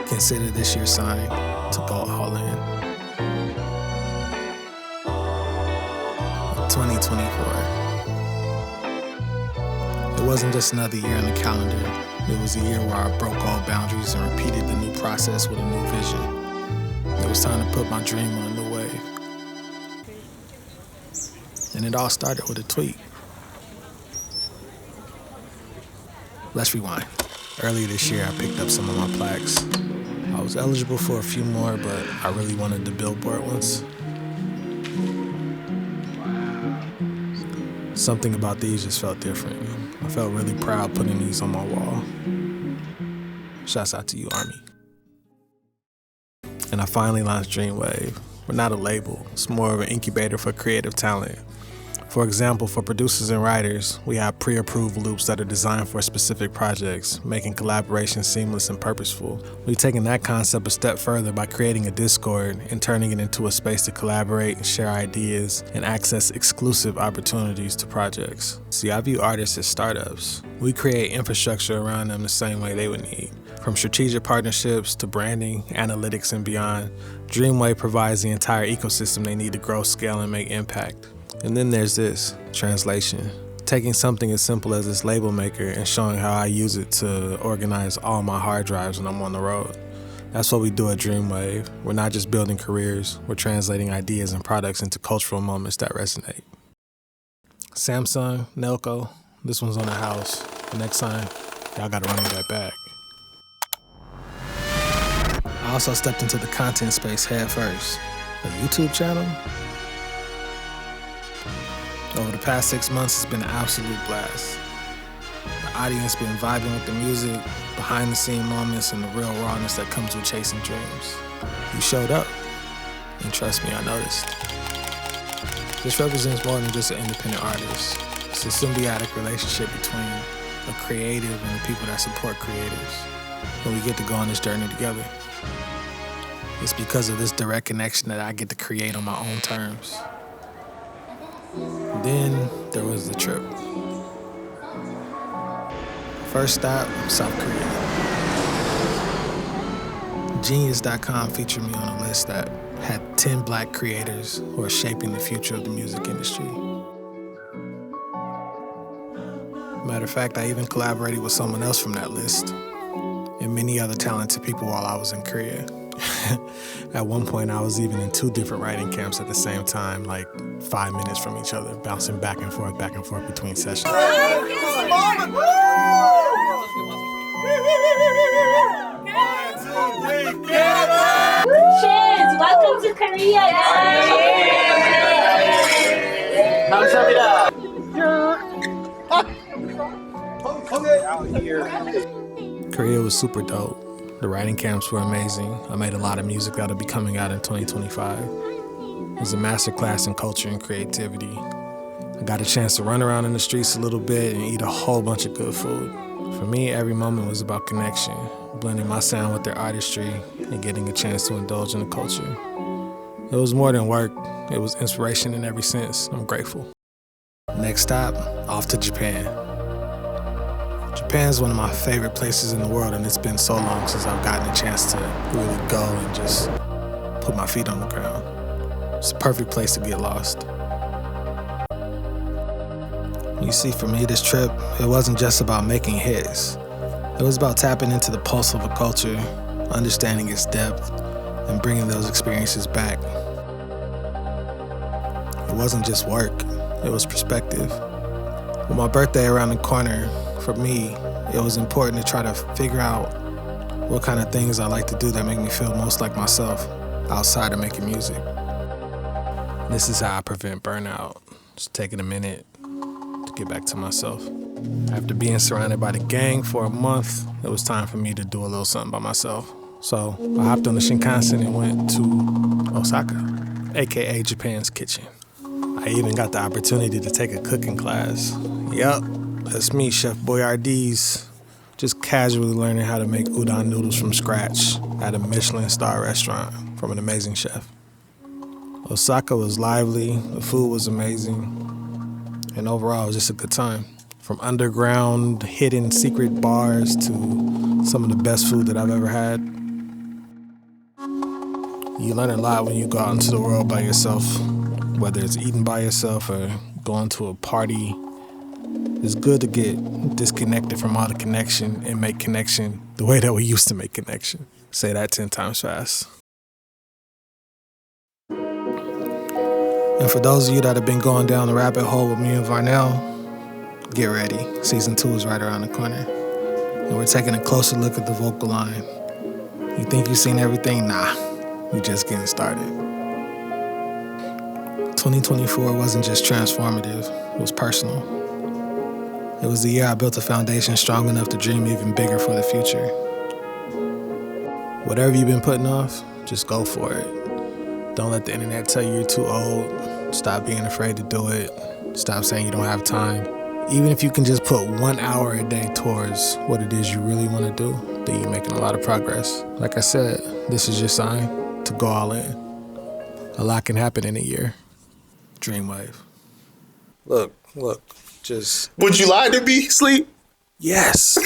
Consider this your sign to go all in. 2024. It wasn't just another year on the calendar. It was a year where I broke all boundaries and repeated the new process with a new vision. It was time to put my dream on a new wave. And it all started with a tweet. Let's rewind. Earlier this year, I picked up some of my plaques. I was eligible for a few more, but I really wanted the Billboard ones. Something about these just felt different. I felt really proud putting these on my wall. Shouts out to you, Army. And I finally launched Dreamwave. We're not a label, it's more of an incubator for creative talent. For example, for producers and writers, we have pre-approved loops that are designed for specific projects, making collaboration seamless and purposeful. We've taken that concept a step further by creating a Discord and turning it into a space to collaborate, share ideas, and access exclusive opportunities to projects. See, I view artists as startups. We create infrastructure around them the same way they would need. From strategic partnerships to branding, analytics, and beyond, Dreamwave provides the entire ecosystem they need to grow, scale, and make impact. And then there's this, translation. Taking something as simple as this label maker and showing how I use it to organize all my hard drives when I'm on the road. That's what we do at Dreamwave. We're not just building careers, we're translating ideas and products into cultural moments that resonate. Samsung, Nelco, this one's on the house. The next time, y'all gotta run me that back. I also stepped into the content space head first. A YouTube channel? Over the past 6 months, it's been an absolute blast. The audience been vibing with the music, behind the scene moments, and the real rawness that comes with chasing dreams. You showed up, and trust me, I noticed. This represents more than just an independent artist. It's a symbiotic relationship between a creative and the people that support creatives. And we get to go on this journey together. It's because of this direct connection that I get to create on my own terms. Then there was the trip. First stop, South Korea. Genius.com featured me on a list that had 10 black creators who are shaping the future of the music industry. Matter of fact, I even collaborated with someone else from that list and many other talented people while I was in Korea. At one point, I was even in 2 different writing camps at the same time, like 5 minutes from each other, bouncing back and forth between sessions. Kids, welcome to Korea, guys! Korea was super dope. The writing camps were amazing. I made a lot of music that'll be coming out in 2025. It was a masterclass in culture and creativity. I got a chance to run around in the streets a little bit and eat a whole bunch of good food. For me, every moment was about connection, blending my sound with their artistry and getting a chance to indulge in the culture. It was more than work. It was inspiration in every sense. I'm grateful. Next stop, off to Japan. Japan is one of my favorite places in the world, and it's been so long since I've gotten a chance to really go and just put my feet on the ground. It's a perfect place to get lost. You see, for me, this trip, it wasn't just about making hits. It was about tapping into the pulse of a culture, understanding its depth, and bringing those experiences back. It wasn't just work, it was perspective. With my birthday around the corner, for me, it was important to try to figure out what kind of things I like to do that make me feel most like myself outside of making music. This is how I prevent burnout. Just taking a minute to get back to myself. After being surrounded by the gang for a month, it was time for me to do a little something by myself. So I hopped on the Shinkansen and went to Osaka, aka Japan's kitchen. I even got the opportunity to take a cooking class. Yup, that's me, Chef Deez, just casually learning how to make udon noodles from scratch at a Michelin star restaurant from an amazing chef. Osaka was lively, the food was amazing, and overall it was just a good time. From underground, hidden secret bars to some of the best food that I've ever had. You learn a lot when you go out into the world by yourself, whether it's eating by yourself or going to a party. It's good to get disconnected from all the connection and make connection the way that we used to make connection. Say that 10 times fast. And for those of you that have been going down the rabbit hole with me and Varnell, get ready. Season 2 is right around the corner. And we're taking a closer look at the vocal line. You think you've seen everything? Nah, we're just getting started. 2024 wasn't just transformative, it was personal. It was the year I built a foundation strong enough to dream even bigger for the future. Whatever you've been putting off, just go for it. Don't let the internet tell you you're too old. Stop being afraid to do it. Stop saying you don't have time. Even if you can just put 1 hour a day towards what it is you really want to do, then you're making a lot of progress. Like I said, this is your sign to go all in. A lot can happen in a year. Dreamwave. Look, just... Would you lie to me, Sleep? Yes.